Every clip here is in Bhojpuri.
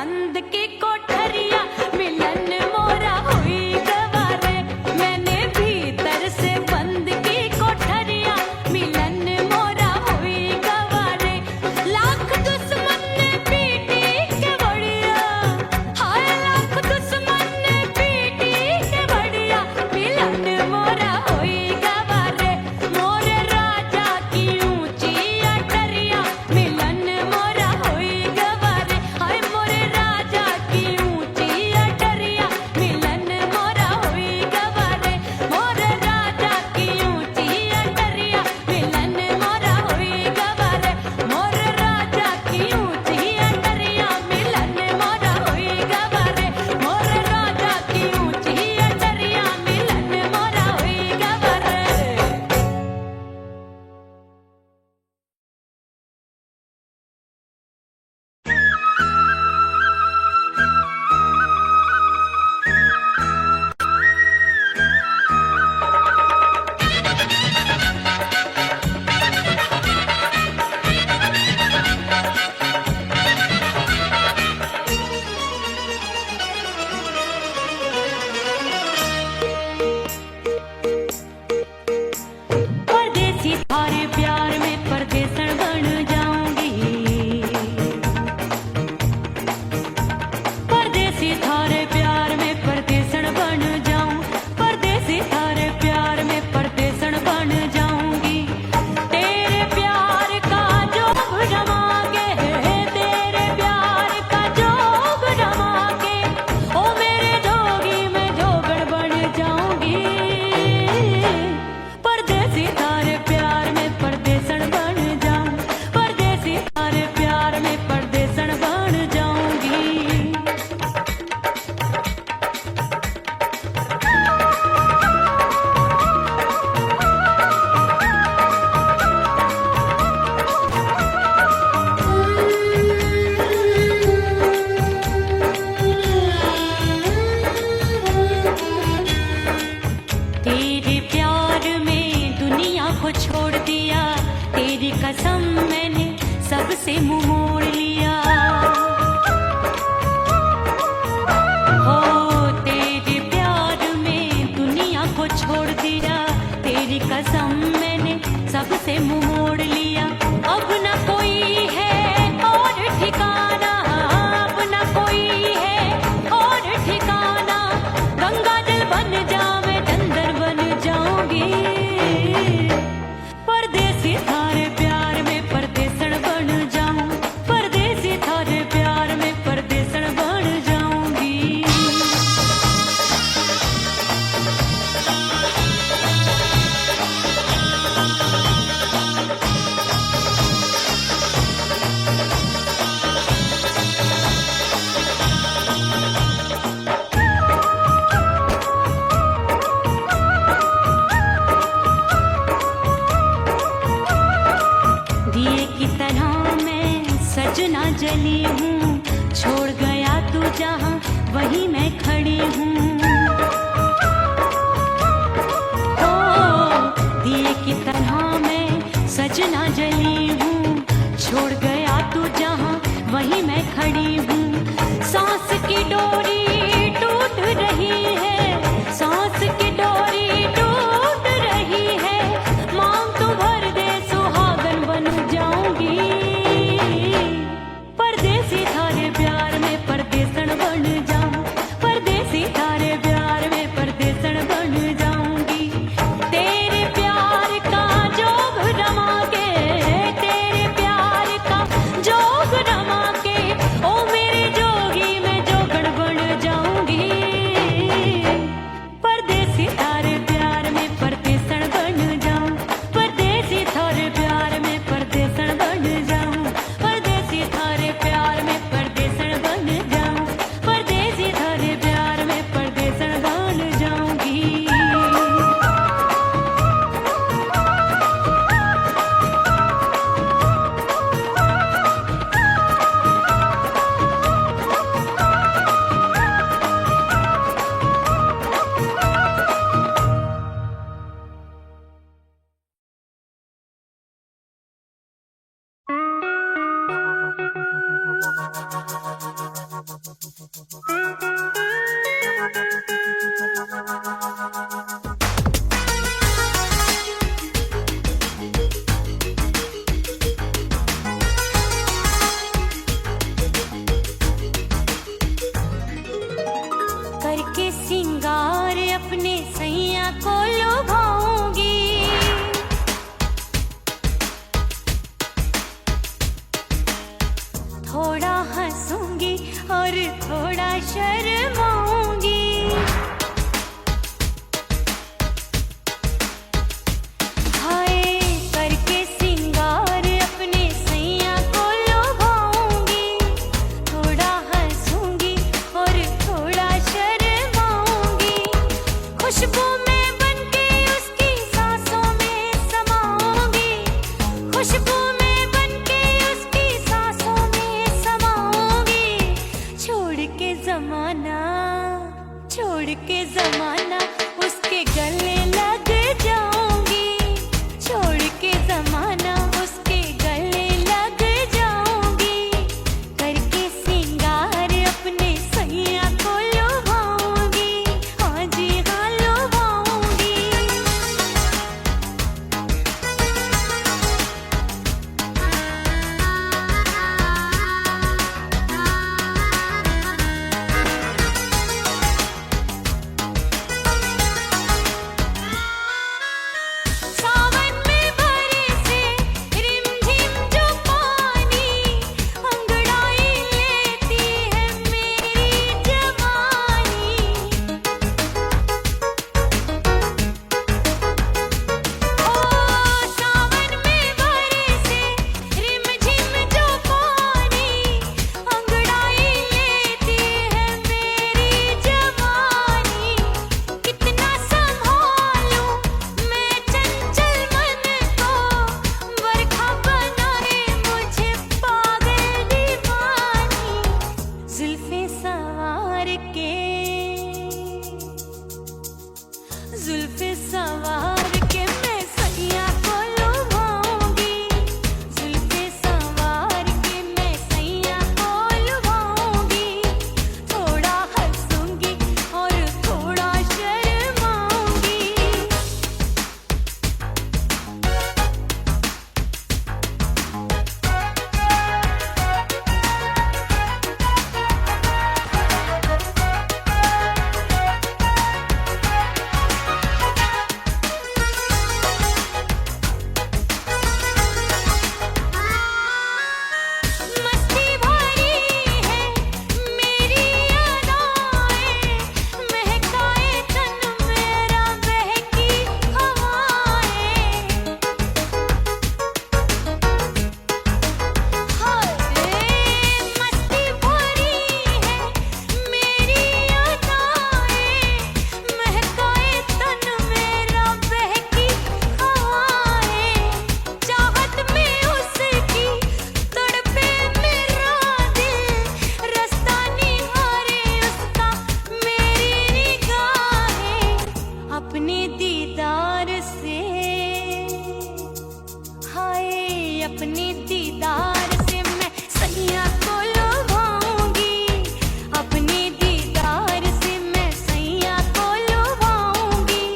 बंद की कोठरिया मिलन मोरा हुई गवारे। मैंने भीतर से बंद की कोठरिया मिलन मोरा हुई गवारे। लाख दुश्मन ने पीटी के बढ़िया, हाय लाख दुश्मन ने पीटी के बढ़िया मिलन मोरा हुई गवारे। मोरे राजा की ऊंची अटरिया मिलन मोरा हुई गवारे। हाय मोरे राजा की ऊंची अटरिया मिलन मोरा हुई गवारे। मोरे राजा की ऊंची अटरिया मिलन मोरा हुई गवारे। मोरे राजा की ऊंची अटरिया मिलन मोरा हुई गवारे। मोरे राजा की ऊंची अटरिया मिलन मोरा हुई गवारे। परदेसी थारे प्यार में परदेसन बन जाऊंगी। परदेसी थारे प्यार में परदेसन बन जाऊं। परदेसी थारे प्यार में परदेसन बन जाऊंगी। तेरे प्यार का जोग जमा के, तेरे प्यार का जोग जमा के, ओ मेरे जोगी मैं जोगड़ बन जाऊंगी। परदेसी थारे प्यार में परदेसन बन जाऊं। परदेसी थारे प्यार में परदेसन बन जाऊंगी। तेरे प्यार में दुनिया को छोड़ दिया। तेरी कसम मैंने सबसे मुंह मोड़ लिया। हो तेरे प्यार में दुनिया को छोड़ दिया। तेरी कसम मैंने सबसे मुंह मोड़ लिया। अब न कोई है और ठिकाना, अब न कोई है और ठिकाना। गंगा जल बन जावे चंदन बन जाऊंगी। परदेसी थारे प्यार में परदेसन बन जाऊं। परदेसी थारे प्यार में परदेसन बन जाऊंगी। दिए की तरह मैं सजना जली हूँ। छोड़ गया तू जहाँ वहीं मैं खड़ी हूँ। ओ दिए की तरह मैं सजना जली हूँ। छोड़ गया तू जहाँ वहीं मैं खड़ी हूँ। सांस की डोरी टूट रही है, सांस की डोरी टूट रही है। मांग तू भर दे सुहागन बन जाऊंगी। परदेसी थारे प्यार में परदेसन बन जाऊं। परदेसी थारे प्यार में परदेसन बन जाऊंगी। तेरे प्यार का जोग जमा के, करके सिंगार अपने सैया को लुभाऊंगी, थोड़ा हंसूंगी और थोड़ा शर्माऊंगी। हाय करके सिंगार अपने सैया को लुभाऊंगी, थोड़ा हंसूंगी और थोड़ा शर्माऊंगी। खुशबू में बनके उसकी सांसों में समाऊंगी, खुशबू में बनके उसकी सांसों में समाऊंगी। छोड़ के जमाना, छोड़ के जमाना उसके गले लग जाऊंगी, छोड़ के जमाना उसके गले लग जाऊंगी। करके सिंगार अपने सैया को लुभाऊंगी, हाँ जी हाँ लुभाऊंगी। सावन में बरसे रिमझिम जो पानी, अंगड़ाई लेती है मेरी जवानी। ओ सावन में बरसे रिमझिम जो पानी, अंगड़ाई लेती है मेरी जवानी। कितना संभालूं मैं चंचल मन को, बरखा बनाए मुझे पागल दीवानी। जुल्फे सवार के, जुल्फे सवार के मैं सैया को लुभाऊंगी, जुल्फे सवार के मैं सैया को लुभाऊंगी। थोड़ा हंसूंगी और थोड़ा शर्माऊंगी। मस्ती भरी है मेरी अदाएं, महकाए तन मेरा बहकी हवाएं। हाय मस्ती भरी है मेरी अदाएं, महकाए तन मेरा बहकी हवाएं। चाहत में उसकी तड़पे मेरा दिल, रास्ता निहारे उसका मेरी निगाहें। अपने दीदार से, हाय अपने दीदार से मैं सैया को लुभाऊंगी, अपने दीदार से मैं सैया को लुभाऊंगी।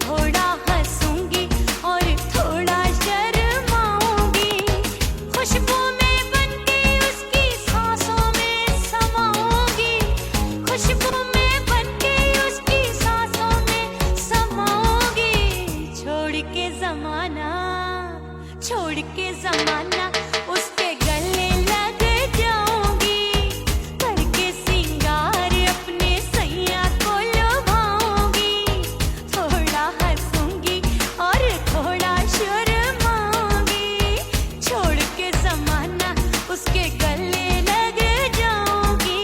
थोड़ा हंसूंगी और थोड़ा शर्माऊंगी। खुशबू में बनके उसकी सांसों में समाऊंगी, खुशबू में बनके उसकी सांसों में समाऊंगी। छोड़ के जमाना, छोड़ के जमाना उसके गले लग जाऊंगी। करके सिंगार अपने सैया को लुभाऊंगी, थोड़ा हंसूंगी और थोड़ा शर्माऊंगी। छोड़ के जमाना उसके गले लग जाऊंगी।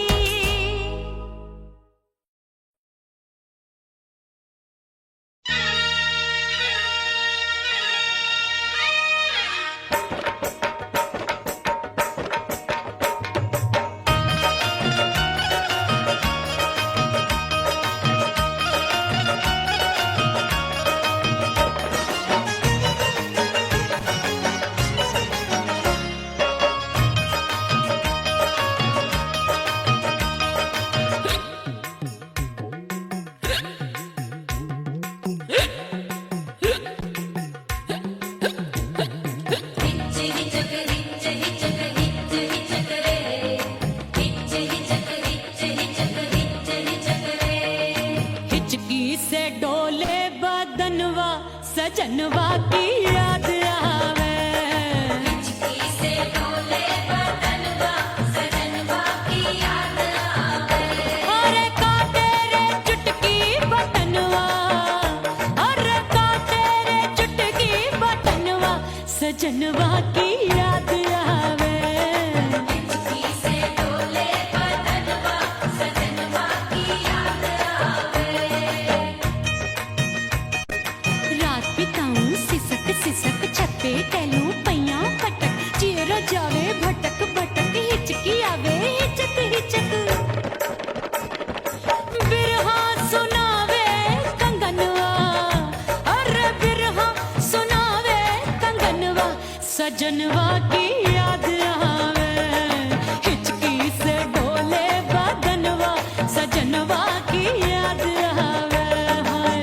जावे भटक भटक हिचकी आवे हिचक हिचक बिरहा सुनावे कंगनवा अरे बिरहा सुनावे कंगनवा सजनवा की याद आवे हिचकी से डोले बदनवा सजनवा की याद आवे हाय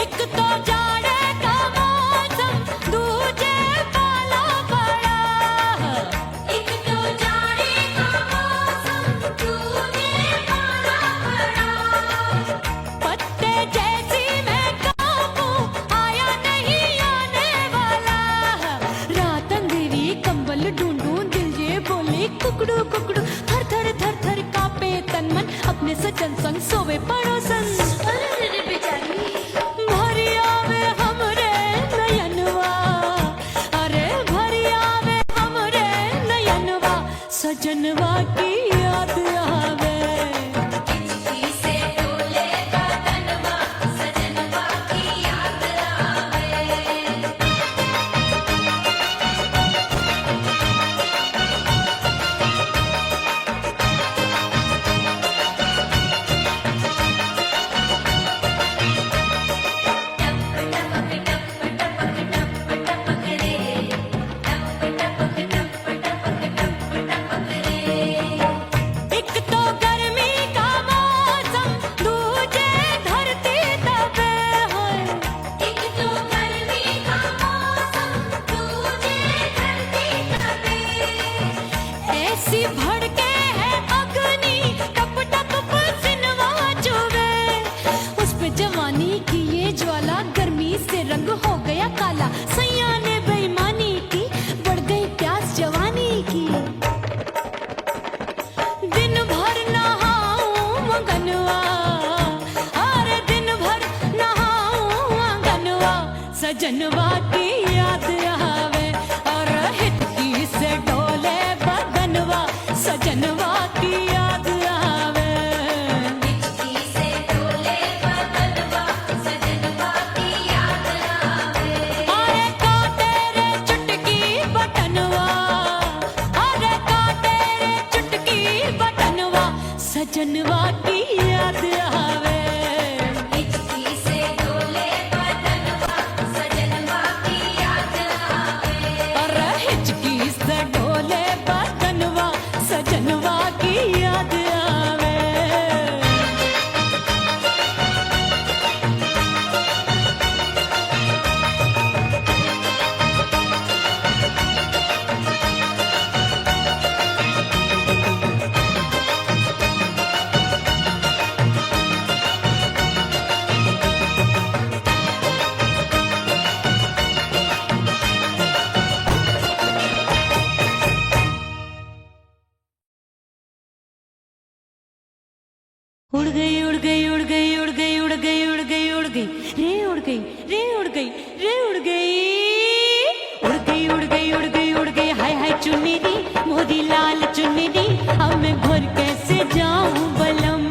एक तो जाड़े का मौसम दूजे पाला पड़ा एक तो जाड़े का मौसम दूजे पाला पड़ा पत्ते जैसी मैं काबू आया नहीं आने वाला रात अंधेरी कंबल ढूंढूं दिल ये बोले कुकड़ू कुकड़ू थर थर थर थर कांपे तन मन अपने सजन संग सोवे पड़ोसन भरिया में हमरे नयनवा अरे भरिया में हमरे नयनवा सजनवा की याद आवे हिचकी से डोले बदनवा सजनवा की याद आवे एक तो गर्मी का मौसम दूजे धरती तपे होए एक तो गर्मी का मौसम दूजे धरती तपे ऐसी भड़के है अग्नि टप टप पसीनवा चुवे उस पे जवानी की ये ज्वाला गर्मी से रंग हो गया काला सैया ने बेईमानी की बढ़ गई प्यास जवानी की दिन भर नहाऊं मगनवा अरे दिन भर नहाऊं मगनवा सजनवा की याद आवे और हिचकी से डोले बदनवा सजनवा की याद आवे हिचकी से डोले बदनवा सजनवा की याद आवे अरे काटे रे चुटकी बटनवा अरे काटे रे चुटकी बटनवा सजनवा की याद आवे हिचकी से डोले बदनवा सजनवा की याद आवे अरे हिचकी से डोले बदनवा सजनवा की याद आवे उड़ गई उड़ गई उड़ गई उड़ गई उड़ गई उड़ गई उड़ गई रे उड़ गई रे उड़ गई रे उड़ गई उड़ गई उड़ गई उड़ गई उड़ गई हाय हाय चुन्नी मोदी लाल चुन्नी अब मैं घर कैसे जाऊं बलम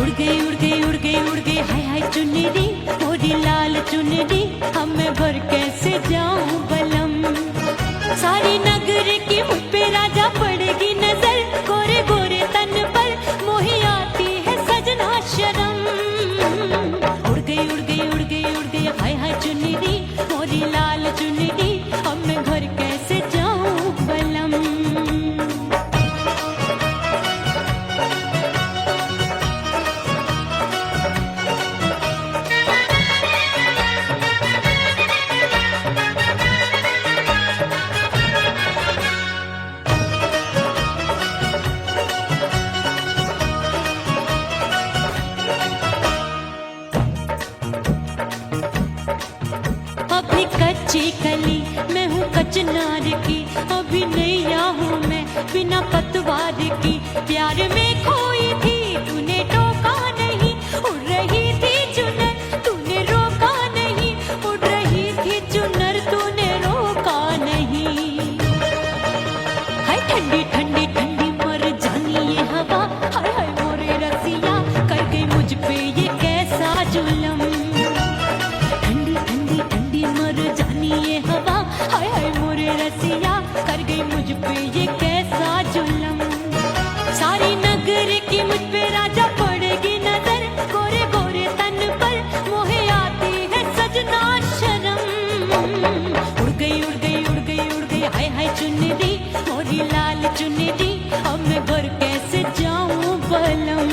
उड़ गई उड़ गई उड़ गई उड़ गई हाय हाय चुन्नी मोदी लाल चुन्नी अब मैं घर कैसे जाऊं बलम सारी नगर की मुझ पे राजा पड़ेगी नजर गोरे गोरे तन पर मोही आती है सजना शर्म उड़ गई उड़ गई उड़ गई उड़ गई हाय हाय चुन्नी मोरी लाल चुन्नी अब मैं घर कैसे जाऊं बलम कच्ची कली मैं हूँ कचनार की अभी नैया हूँ मैं बिना पतवार की प्यार में खोई थी तूने टोका नहीं उड़ रही थी चुनर जुलम। ठंडी ठंडी ठंडी मर जानी ये हवा, हाय हाय मोरे रसिया कर गई मुझ पे ये कैसा जुलम। सारी नगर की मुझ पे राजा पड़ेगी नजर, गोरे गोरे तन पर मोहे आती है सजना शर्म। उड़ गई उड़ गई उड़ गई उड़ गई हाय हाय चुन्नी मोरी लाल चुन्नी, अब मैं घर कैसे जाऊं बलम।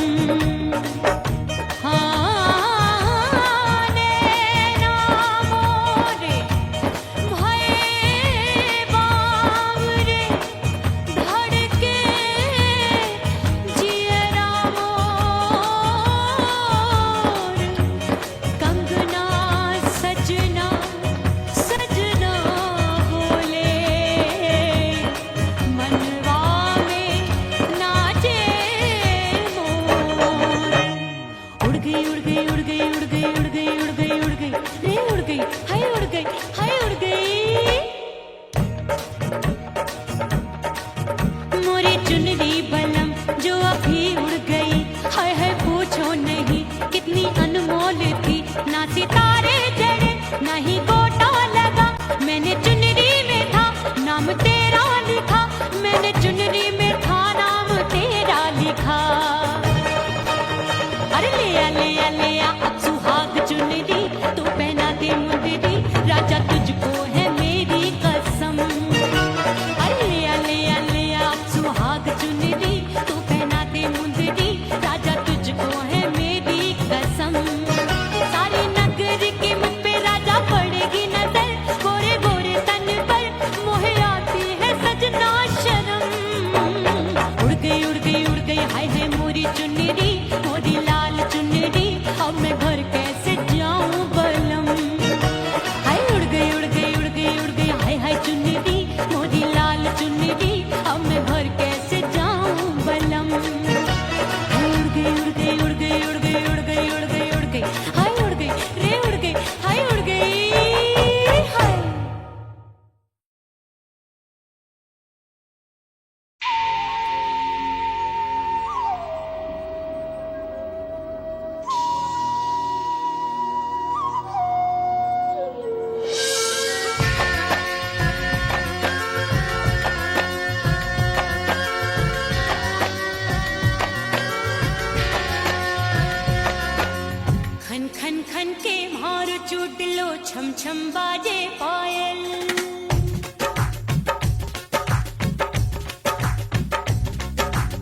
छम छम बाजे पायल,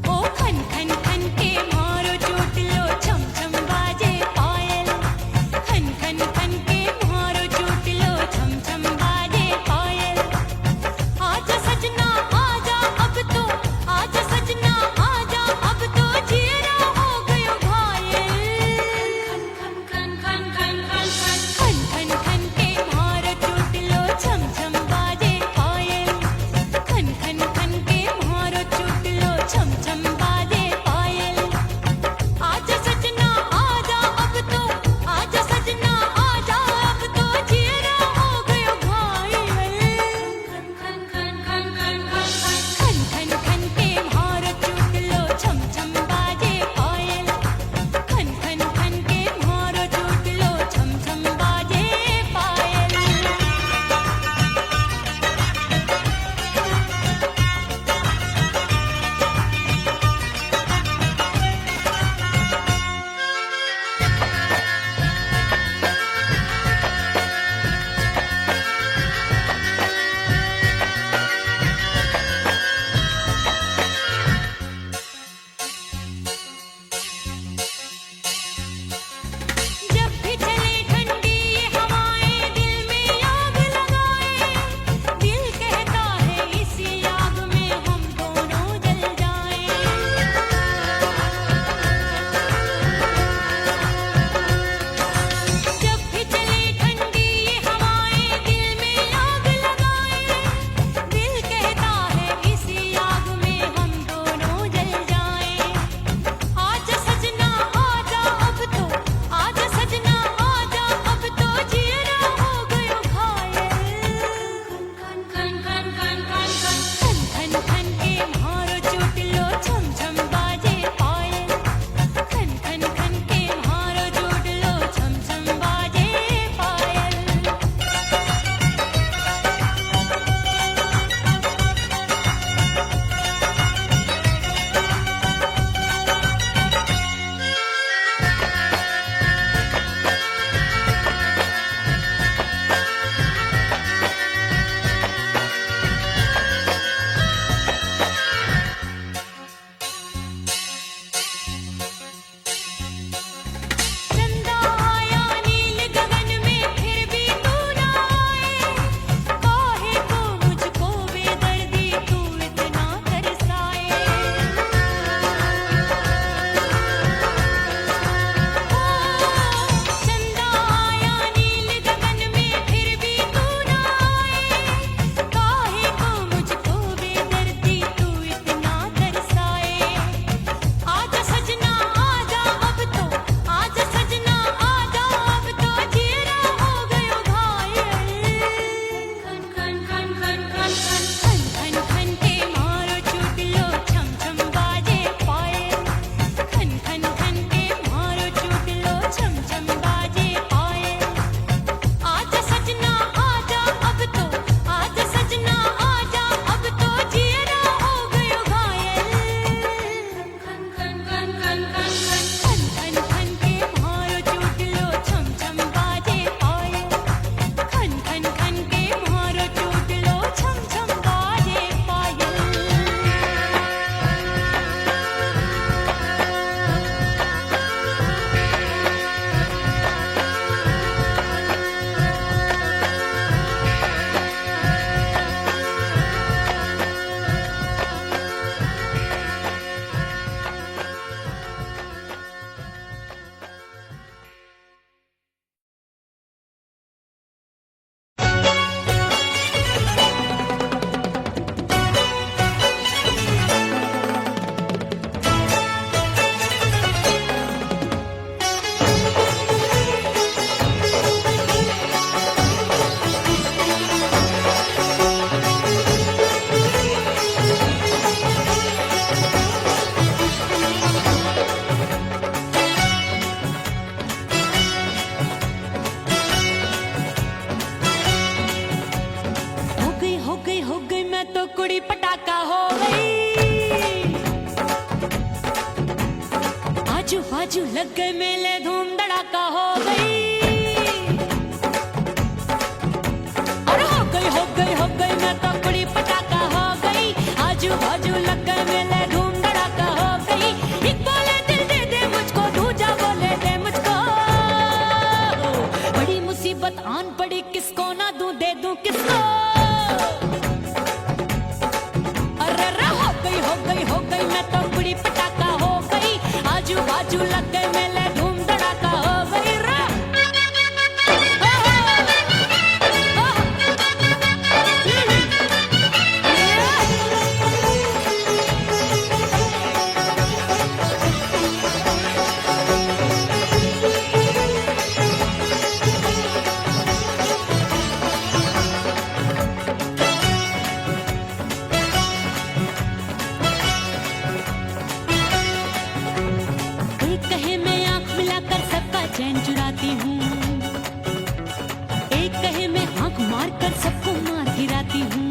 ओ खन खन खन के मारो चोट लो छम छम बाजे पायल, खन खन खन के मारो चोट लो छम छम बाजे पायल। आजा सजना आजा अब तो, आजा सजना आजा अब तो जिया हो गयो घायल। खन खन खन खन खन खन खन खन खन के मारो चोट लो छम छम लग गए मेले धूम धड़ाका हो गई। और हो गई मैं तो बड़ी पटाखा हो गई। आजू बाजू लग गए मेले धूम धड़ाका हो गई। एक बोले दिल दे दे मुझको, दूजा बोले दे मुझको। बड़ी मुसीबत आन पड़ी, किसको ना दूं दे दूं किसको। अरे हो गई मैं तो बड़ी पटाखा हो गई। आजू बाजू लग गए मेले धूम धड़ाका हो गई रे। एक कहे मैं आंख मिलाकर सबका चैन चुराती हूँ, एक कहे मैं आंख मारकर सबको मार गिराती हूँ।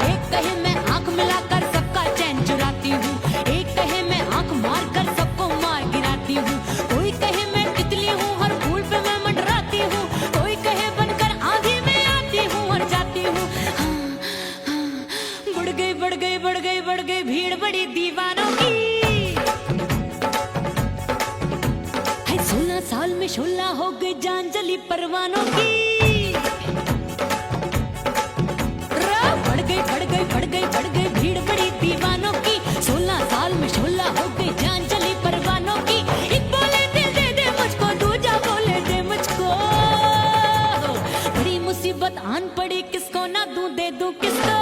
एक कहे मैं आंख मिलाकर सबका चैन चुराती हूँ, एक कहे मैं आंख मारकर सबको मार गिराती हूँ। कोई कहे मैं तितली हूँ, हर फूल पे मैं मंडराती हूँ। कोई कहे बनकर आंधी में आती हूँ और जाती हूँ। बढ़ गई भीड़ बड़ी दीवानों की। 16 साल में शोला हो गई जान जली परवानों की। बढ़ गई भीड़ बड़ी दीवानों की। 16 साल में शोला हो गई जान जली परवानों की। एक बोले दिल दे दे मुझको, दूजा बोले दे मुझको। बड़ी मुसीबत आन पड़ी, किसको ना दूं दे दूं किसको।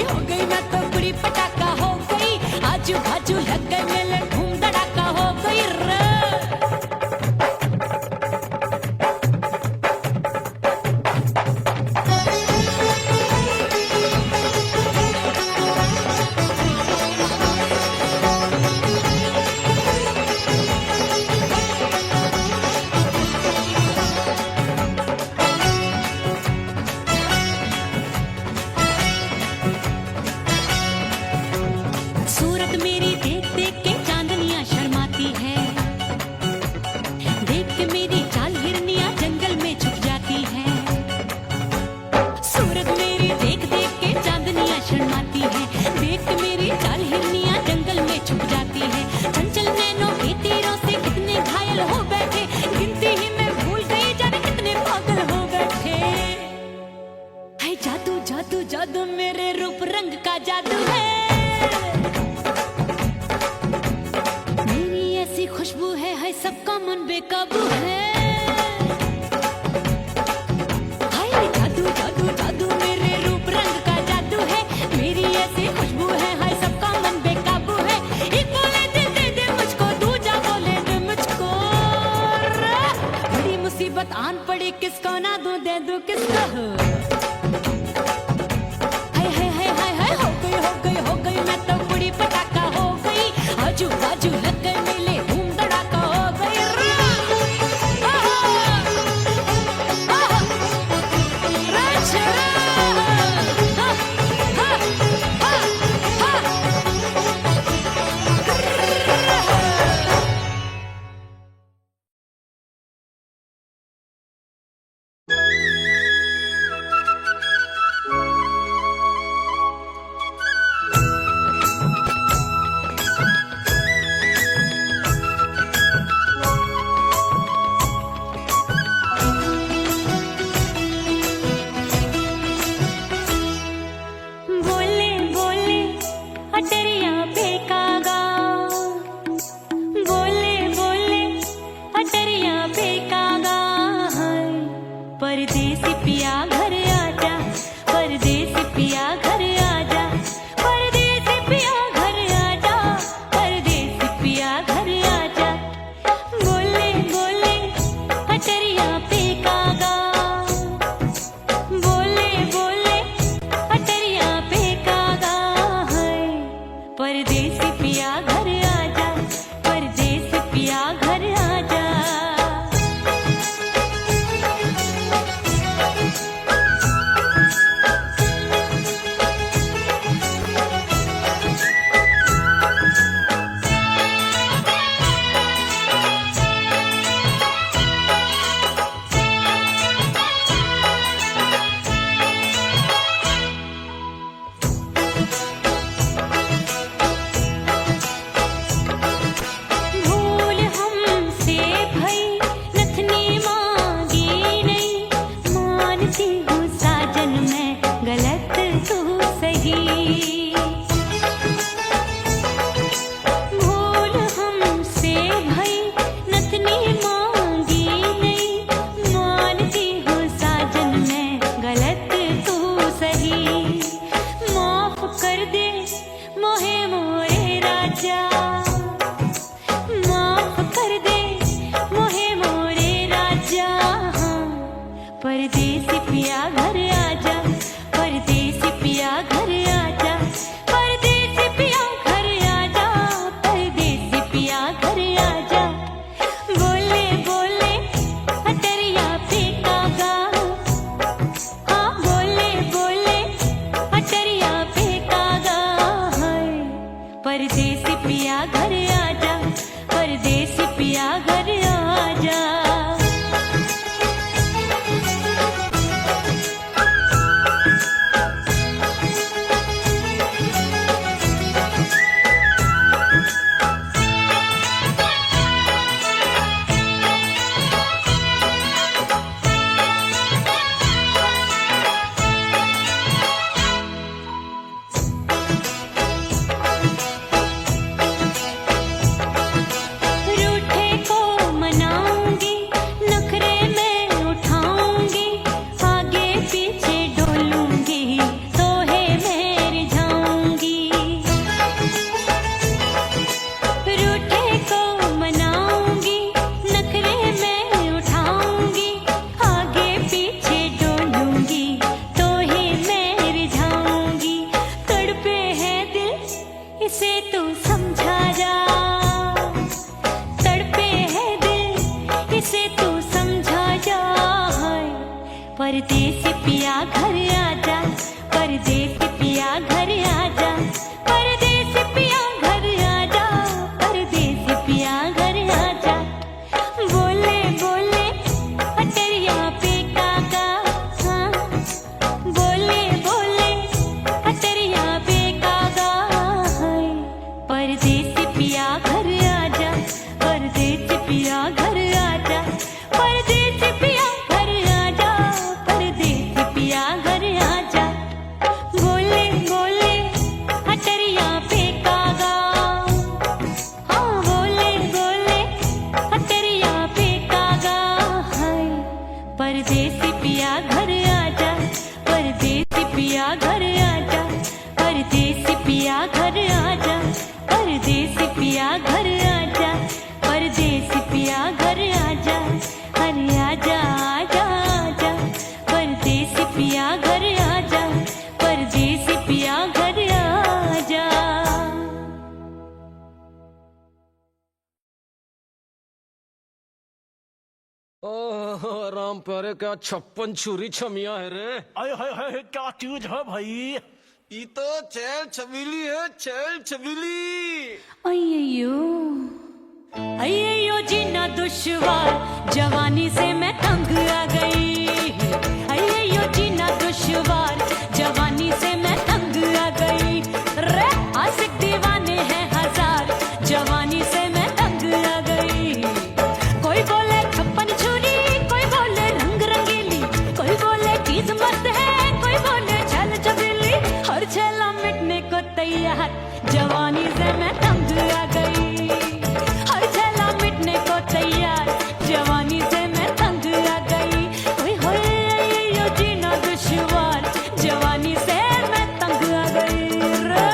हो गई मैं तो बड़ी पटाखा हो गई। आजू बाजू लग गए मेले धूम धड़ाका हो गई रे। सूरत मेरी देख देख के चांदनियां शर्माती है। देख के मेरी चाल हिरनियां जंगल में छुप जाती है। सूरत मेरी देख देख के चांदनियां शर्माती है। देख के मेरी चाल हिरनियां जंगल में छुप जाती है। चंचल नैनों के तीरों से कितने घायल हो बैठे, गिनती ही मैं भूल गई जाने कितने पागल हो बैठे। है जादू जादू जादू मेरे रूप रंग का जादू है। खुशबू है सबका मन बेकाबू है। हाय जादू जादू जादू मेरे रूप रंग का जादू है। मेरी ऐसी खुशबू है, हाय सबका मन बेकाबू है। एक बोले दिल दे दे मुझको, दूजा बोले दे मुझको। बड़ी मुसीबत आन पड़ी, किसको ना दूं दे दूं किसको। हो गई मैं तो बड़ी पटाखा हो गई। आजू बाजू लग गए मेले धूम धड़ाका हो गई। पिया घर आजा, परदेसी पिया घर आजा, परदेसी पिया घर आजा, परदेसी पिया घर आजा। बोले बोले अटरिया पे कागा, हाँ बोले बोले अटरिया पे कागा है। परदेसी पिया घर आजा, परदेसी पिया घर आजा। रूठे को मनाऊंगी, नखरे में उठाऊंगी, आगे पीछे डोलूंगी, तो है मैं रिझाऊंगी। रूठे को मनाऊंगी, नखरे में उठाऊंगी, आगे पीछे डोलूंगी, तो है मैं रिझाऊंगी। तड़पे है दिल इसे तू समझा जा, तड़पे है दिल इसे तू समझा जा। परदेसी पिया घर आजा, परदेसी पिया घर आजा, परदेसी पिया घर आजा, परदेसी पिया घर आजा। बोले बोले अटरिया पे कागा, हाँ बोले बोले अटरिया पे कागा है। परदेसी पिया घर आजा, परदेसी पिया घर आजा, परदेसी पिया घर आजा, परदेसी पिया घर आजा। बोले बोले अटरिया पे कागा, हाँ बोले बोले अटरिया पे कागा है। परदेसी पिया घर आजा, परदेसी पिया घर आजा, परदेसी पिया घर आजा, परदेसी पिया घर आजा, परदेसी पिया घर आजा। अरे आजा आजा आजा, परदेसी पिया घर आजा, परदेसी पिया घर आजा। ओह राम प्यारे, क्या 56 छुरी छमिया है रे। आय हाय हाय, क्या चीज है भाई? ये तो चैल छबीली है, चैल छबीली। अय्यो अय्यो जीना दुश्वार, जवानी से मैं तंग आ गई। अय्यो जीना दुश्वार, जवानी से मैं तंग आ गई। रे आशिक दीवाने हैं हजार, जवानी से मैं तंग आ गई। कोई बोले 56 छुरी, कोई बोले रंग रंगीली, कोई बोले किस्मत है, कोई बोले छल छबीली। हर छेला मिटने को तैयार, जवानी से मैं तंग आ गई। हर छेला मिटने को तैयार, जवानी से मैं तंग आ गई। ओए होए यो जीना दुश्वार, जवानी से मैं तंग आ गई रे।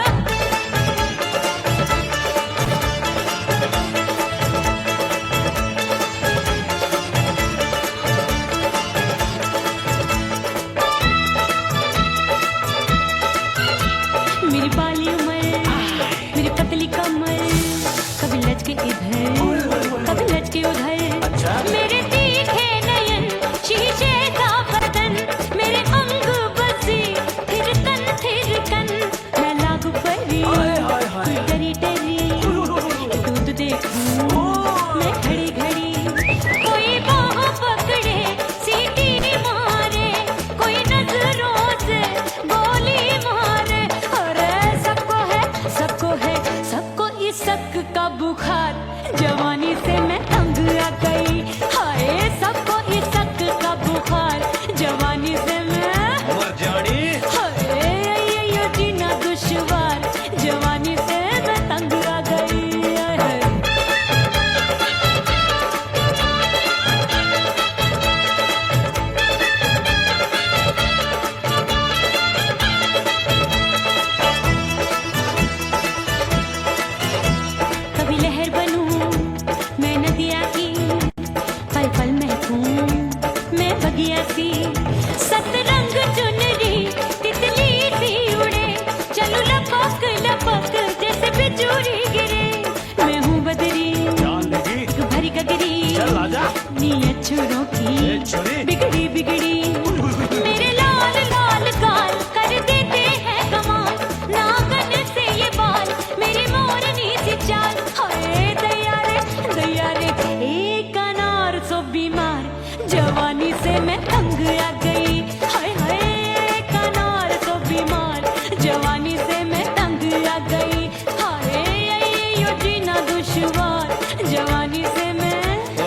मेरी बाली उमर, मेरी पतली कमर, कभी लचके इधर, कभी लचके उधर। मेरे तीखे नयन, शीशे का बदन, मेरे अंग बसी थिरकन, मैं लागू परी, तू डरी डरी, दूध देखूं मैं घड़ी घड़ी। कोई बाह पकड़े सीटी मारे, कोई नजरों से गोली मारे। अरे सबको है, सबको है, सबको इस शक का बुखार, जवानी से मैं तंग आ गई। हाय सबको इस शक का बुखार, जवानी से मैं मर जानी। हाय ये जीना दुश्वार, जवानी से मैं तंग आ गई। कभी लहर बनूं मैं नदिया छुरों की छुरी? बिगड़ी बिगड़ी मेरे लाल लाल गाल कर देते हैं कमाल नागन से ये बाल मेरी मोरनी सी चाल हाय दैया रे एक अनार सो बीमार जवानी से मैं तंग आ गई हाय हाय एक अनार सो बीमार जवानी से मैं तंग आ गई हाय यो जीना दुश्वार जवानी से मैं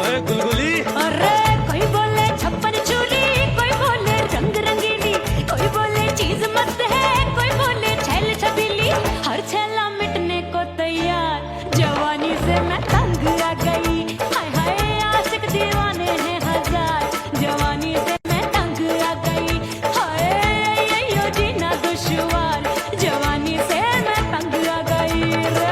ओए गुलगुली अरे कोई बोले छप्पन छुरी कोई बोले रंग रंगीली कोई बोले चीज मस्त है कोई बोले छैल छबीली हर छैला मिटने को तैयार जवानी से मैं तंग आ गई हाय हाय आशिक दीवाने हैं हजार जवानी से मैं तंग आ गई हाय यो जीना दुश्वार जवानी से मैं तंग आ गई रे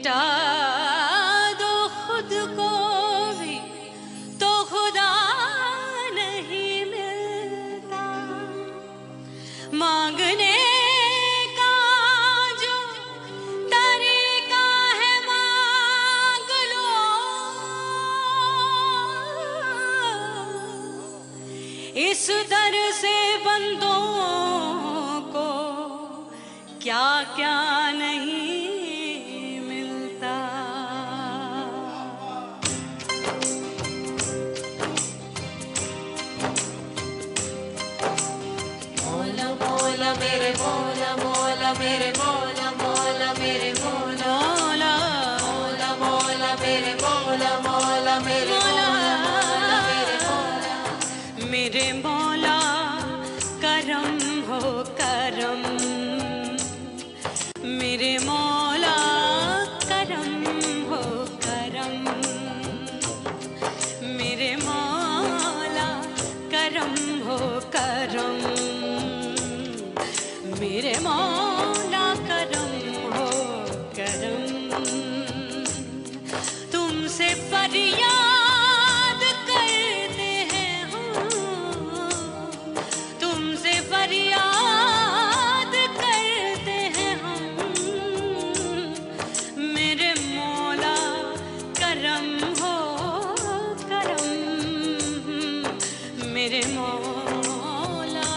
मिटा दो खुद को भी तो खुदा नहीं मिलता। मांगने का जो तरीका है मांग लो, इस दर से बंदों को क्या क्या नहीं मिलता। मौला मौला मेरे मौला मौला मेरे मौला मौला मेरे मौला मौला मौला मेरे मौला मौला मेरे मौला मेरे मौला मेरे मौला करम हो करम, मेरे मौला करम हो करम, मेरे मौला करम हो करम, मेरे मौला करम हो करम। तुमसे फरियाद करते हैं हम, तुमसे फरियाद करते हैं हम, मेरे मौला करम हो करम, मेरे मौला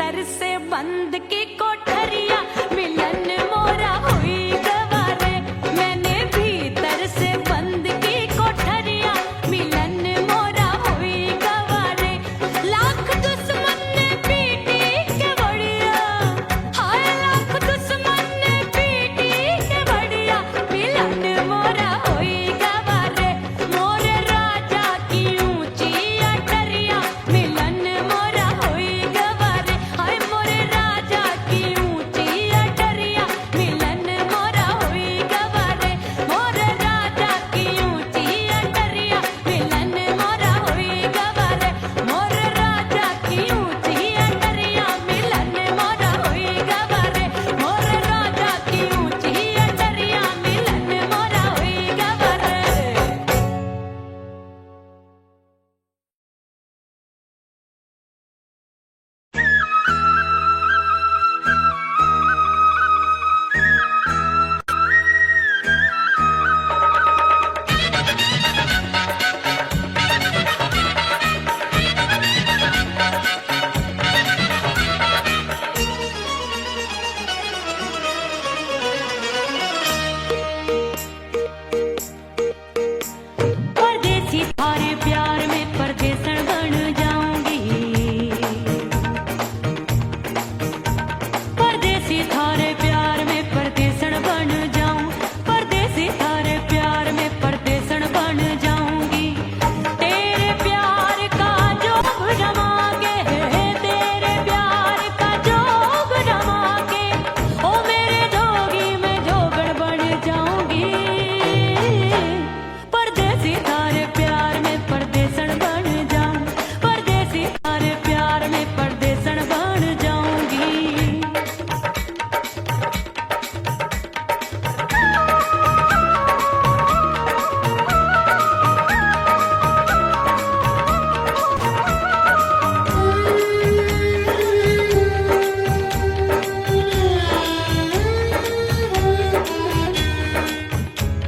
भीतर से बंद की कोठरिया मिलन मोरा हुई गवारे मैंने भीतर से बंद की कोठरिया मिलन मोरा हुई गवारे लाख दुश्मन ने पीटी के बढ़िया हाय लाख दुश्मन ने पीटी के बढ़िया मिलन मोरा हुई गवारे मोरे राजा की ऊंची अटरिया मिलन मोरा हुई गवारे हाय मोरे राजा की ऊंची अटरिया मिलन मोरा हुई गवारे मोरे राजा की ऊंची अटरिया मिलन मोरा हुई गवारे मोरे राजा की ऊंची अटरिया मिलन मोरा हुई गवारे मोरे राजा की ऊंची अटरिया मिलन मोरा हुई गवारे परदेसी थारे प्यार में परदेसन बन जाऊंगी परदेसी थारे प्यार में परदेसन बन जाऊं परदेसी थारे प्यार में परदेसन बन जाऊंगी तेरे प्यार का जोग जमा के तेरे प्यार का जोग जमा के ओ मेरे जोगी में जोगड़ बन जाऊंगी परदेसी थारे प्यार में परदेसन बन जाऊं परदेसी थारे प्यार में परदेसन बन जाऊंगी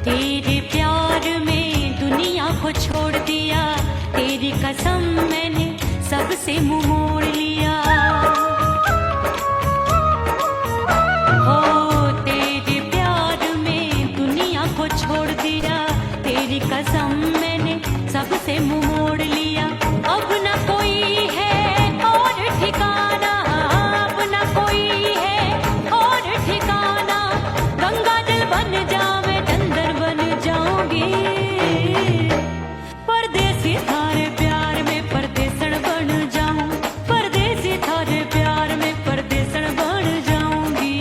तेरे प्यार में दुनिया को छोड़ दिया तेरी कसम मैंने सबसे मुंह मोड़ लिया हो तेरे प्यार में दुनिया को छोड़ दिया तेरी कसम मैंने सबसे मुंह मोड़ लिया अब न कोई है और ठिकाना अब न कोई है और ठिकाना गंगा जल बन जावे चंदर बन जाऊंगी परदेसी थारे प्यार में परदेसन बन जाऊं परदेसी थारे प्यार में परदेसन बन जाऊंगी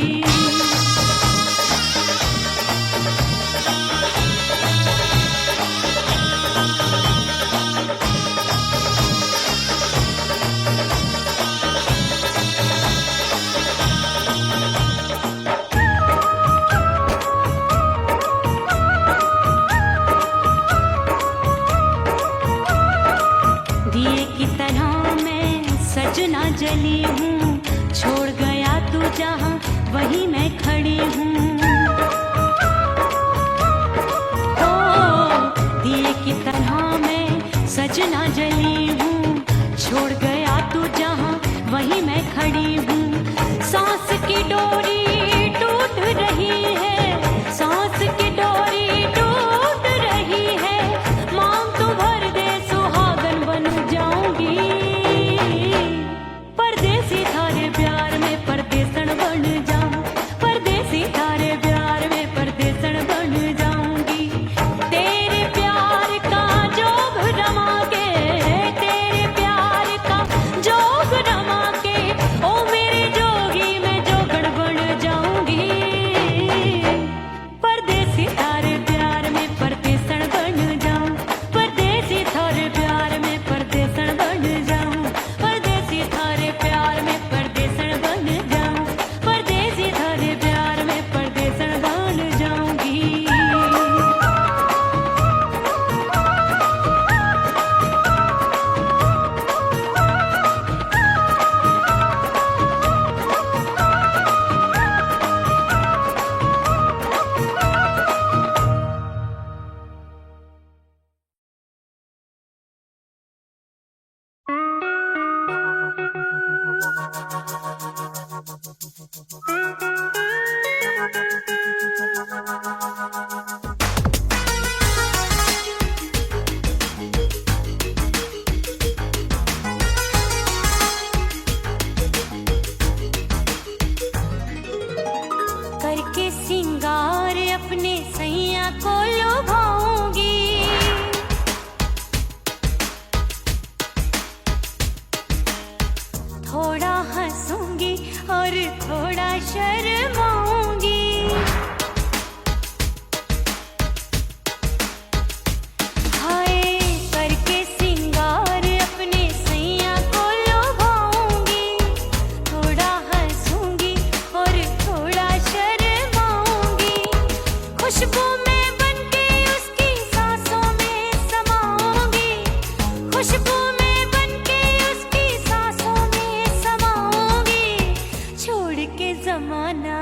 दिए की तरह मैं सजना जली हूँ छोड़ गया तू जहाँ वहीं मैं खड़ी हूँ ओ दिए की तरह मैं सजना जली हूँ छोड़ गया तू जहाँ वहीं मैं खड़ी हूँ सांस की डोरी टूट रही है सांस की डोरी टूट रही है मांग तू भर दे सुहागन बन जाऊंगी परदेसी थारे प्यार में परदेसन बन जाऊं परदेसी थारे प्यार में परदेसन बन जाऊंगी तेरे प्यार का जोग रमा के तेरे प्यार का जोग रमा के ओ मेरे जोगी में जोगड़ बन जाऊंगी करके सिंगार अपने सैया को लुभाऊंगी, थोड़ा हंसूंगी और थोड़ा शर्माऊंगी। हाय करके सिंगार अपने सैया को लुभाऊंगी, थोड़ा हंसूंगी और थोड़ा शर्माऊंगी। खुशबू में बनके उसकी सांसों में समाऊंगी, खुशबू में बनके उसकी सांसों में समाऊंगी। छोड़ के जमाना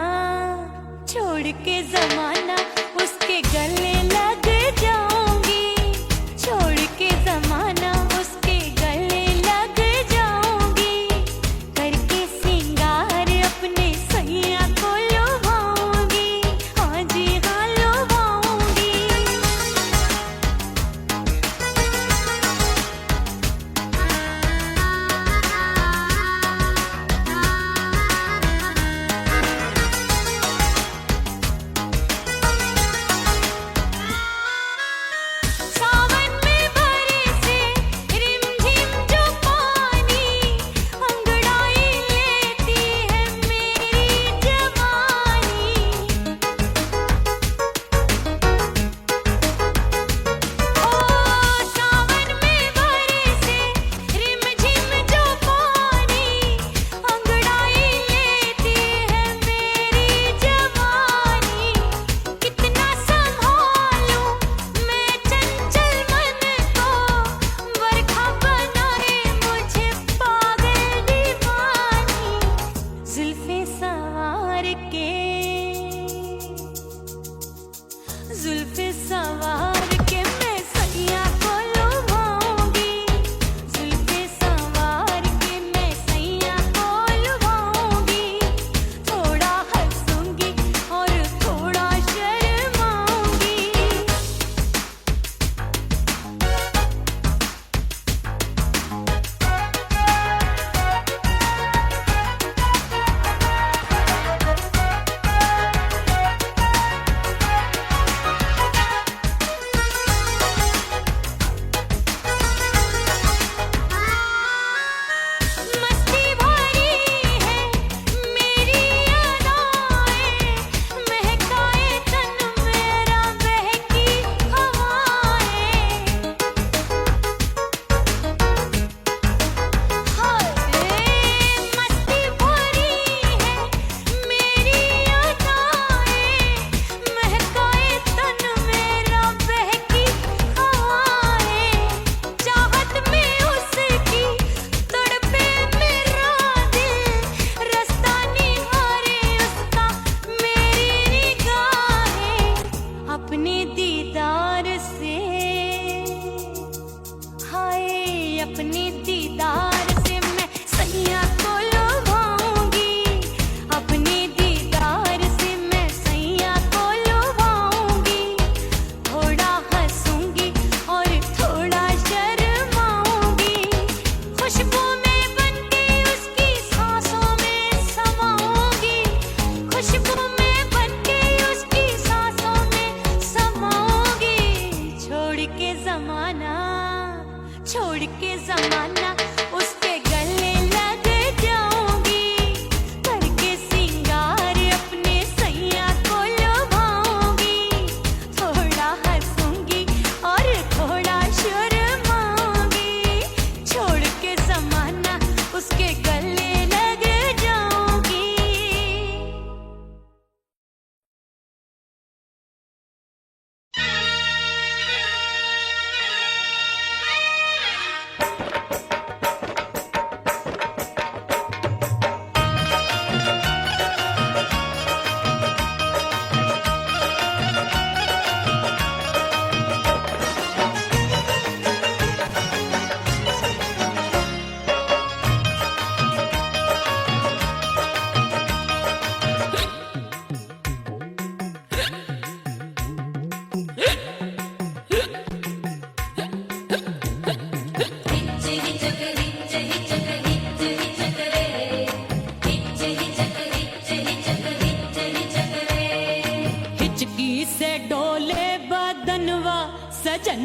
उसके गले लग जाऊंगी, छोड़ के जमाना उसके गले लग जाऊंगी। करके सिंगार अपने सैया को लुभाऊंगी, हाँ जी हाँ लुभाऊंगी।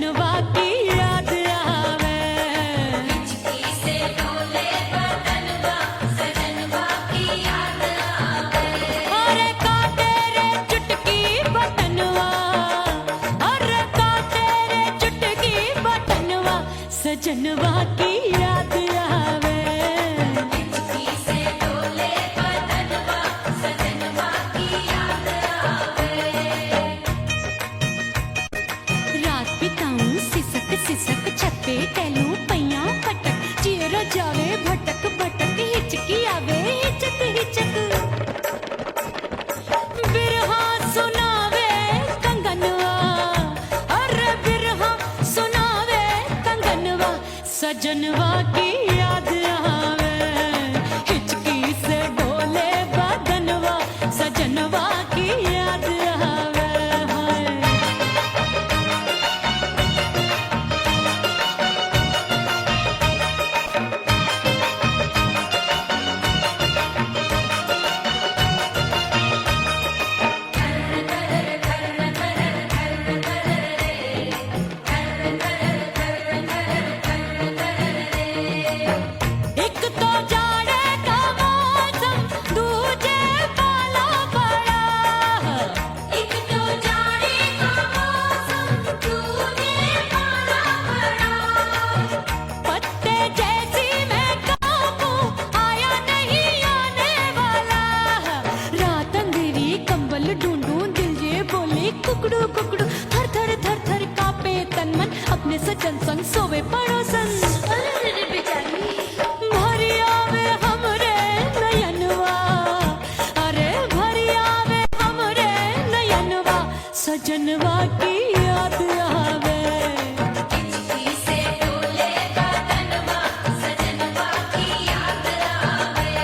सजनवा की याद आवे। हिचकी से डोले बदनवा सजनवा की याद आवे। अरे काटे रे चुटकी बटनवा, अरे काटे रे चुटकी बटनवा सजनवा की याद आवे। हिचकी से डोले बदनवा सजनवा की याद आवे। रात बिताऊं सिसक सिसक छत पे टहलूं पैया पटक, चेहरा जावे भटक भटक, हिचकी आवे हिचक हिचक। बिरहा सुनावे कंगनवा, अरे बिरहा सुनावे कंगनवा सजनवा की याद आवे। हिचकी से डोले बदनवा सजनवा की याद आवे। हाय एक तो जाड़े का मौसम दूजे पाला पड़ा। एक तो जाड़े का मौसम दूजे पाला पड़ा। पत्ते जैसी मैं काबू आया नहीं आने वाला। रात अंधेरी कंबल ढूंढूं दिल ये बोले कुकड़ू कुकड़ू। थर थर थर थर कांपे तन मन अपने सजन संग सोवे पड़ोसन। भरिया वे हमरे नयनवा, अरे भरिया वे हमरे नयनवा सजनवा की याद आवे। हिचकी से डोले बदनवा सजनवा की याद आवे।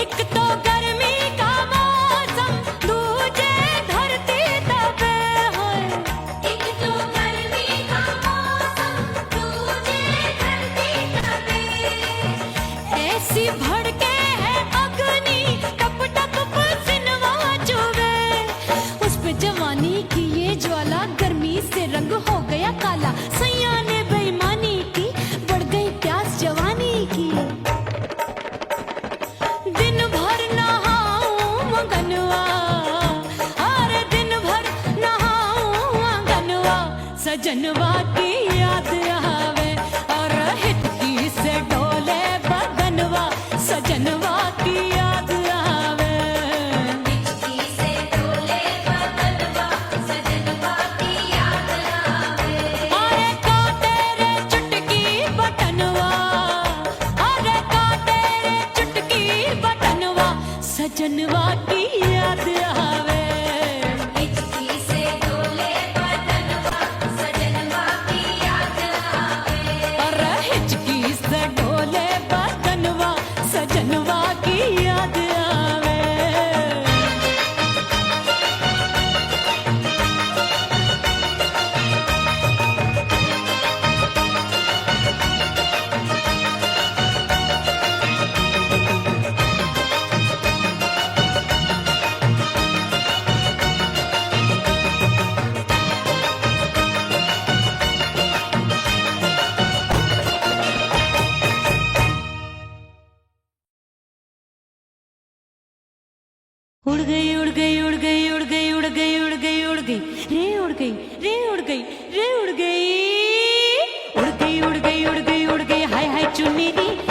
एक तो गर्मी का मौसम दूजे धरती तपे है। एक तो गर्मी का मौसम दूजे धरती तपे। ऐसी भड़के है अग्नि टप टप पसीनवा चुभे। उस पे जवानी की ये ज्वाला गर्मी से रंग हो गया काला। सैया ने बेईमानी की बढ़ गई प्यास जवानी की। दिन भर नहाऊं आंगनवा, अरे दिन भर नहाऊं आंगनवा सजनवा की याद आवे। और हिचकी से डोले बदनवा सजनवा की याद आवे। हिचकी से डोले बदनवा सजनवा की याद आवे। अरे काटे रे चुटकी बटनवा, अरे काटे रे चुटकी बटनवा सजनवा की याद आवे। हिचकी से डोले बदनवा सजनवा की याद आवे। अरे हिचकी से डोले बदनवा सजनवा की याद आवे। उड़ गई उड़ गई उड़ गई उड़ गई उड़ गई उड़ गई उड़ गई रे उड़ गई रे उड़ गई रे उड़ गई उड़ गई उड़ गई उड़ गई उड़ गई। हाय हाय चुन्नी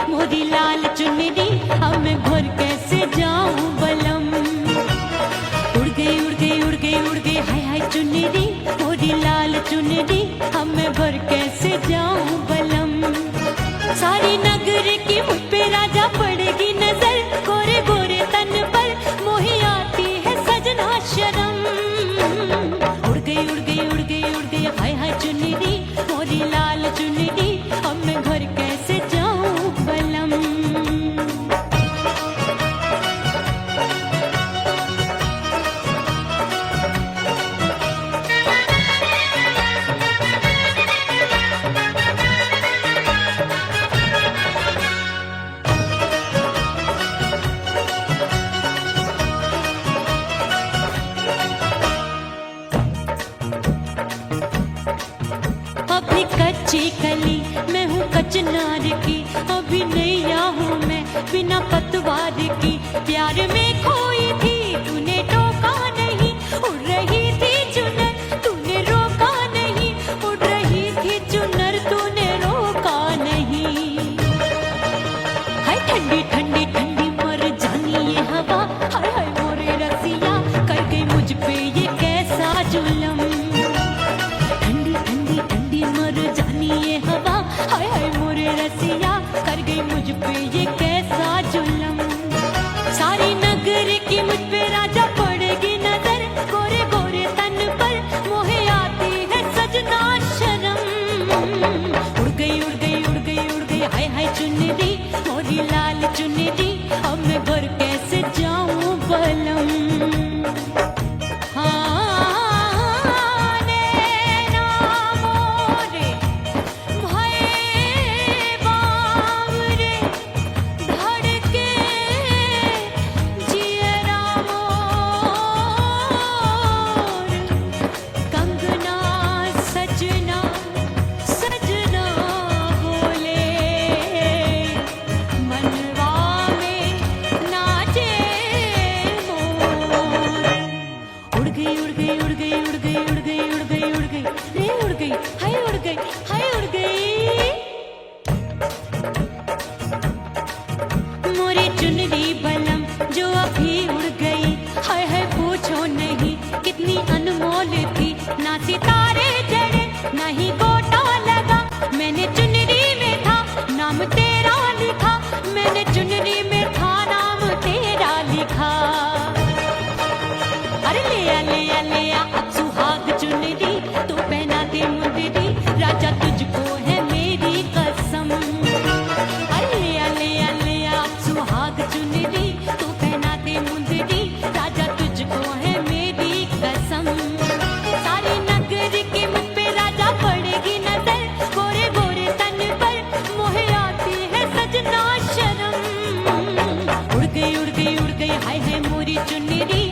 मोदी लाल चुन्नी अब मैं घर कैसे जाऊं बलम। उड़ गई उड़ गई उड़ गई उड़ गई हाय हाय चुन्नी मोदी लाल चुन्नी अब मैं घर कैसे जाऊं बलम। सारी नगर की मुझ पे राजा पड़ेगी नजर गोरे गोरे तन पर मोही आती है सजना शर्म। उड़ गई उड़ गई उड़ गई उड़ गई हाय हाय चुन्नी मोरी लाल चुन्नी अब मैं घर कैसे जाऊं बलम। वाली कच्ची कली मैं हूँ कचनार की, अभी नैया हूँ मैं बिना पतवार की। प्यार में खोई थी तूने टोका नहीं, उड़ रही थी चुनर तूने रोका नहीं, उड़ रही थी चुनर तूने रोका नहीं। हाय ठंडी ठंडी ठंडी मर जानी ये हवा, हाय हाय मोरे रसिया कर गई मुझ पे ये कैसा जुल्म। ठंडी ठंडी ठंडी मर जानी ये हवा, हाय हाय मोरे रसिया कर गई मुझ पे ये कैसा जुल्म। सारी नगर की मुझ पे राजा पड़ेगी नजर, गोरे गोरे तन पर मोहे आती है सजना शर्म। उड़ गई उड़ गई उड़ गई उड़ गई हाय हाय चुनरी मोरी लाल चुनरी, अब मैं घर कैसे जाऊं बलम। हाँ नैना मोरे भये बावरे, धड़के जियरा मोर, कंगना सजना सजना बोले, मनवा में नाचे मोर। उड़ गई उड़ गई उड़ गई उड़ गई उड़ गई उड़ गई उड़ गई रे उड़ गई हाय उड़ गई हाय उड़ गई। मोरी चुनरी बलम जो अभी उड़ गई, हाय हाय पूछो नहीं कितनी अनमोल थी। ना सितारे जड़े ना ही गोटा लगा, मैंने चुनरी में था नाम तेरा लिखा, मैंने चुनरी में था नाम तेरा लिखा। अरे ले आ अब सुहाग चुनरी तू पहना दे मुंदरी, राजा तुझको है मेरी कसम। अरे ले आ अब सुहाग चुनरी तू पहना दे मुंदरी, राजा तुझको है मेरी कसम। सारी नगर की मुझ पे राजा पड़ेगी नजर, गोरे गोरे तन पर मोहे आती है सजना शर्म। उड़ गई उड़ गई उड़ गई हाय हाय मोरी चुनरी,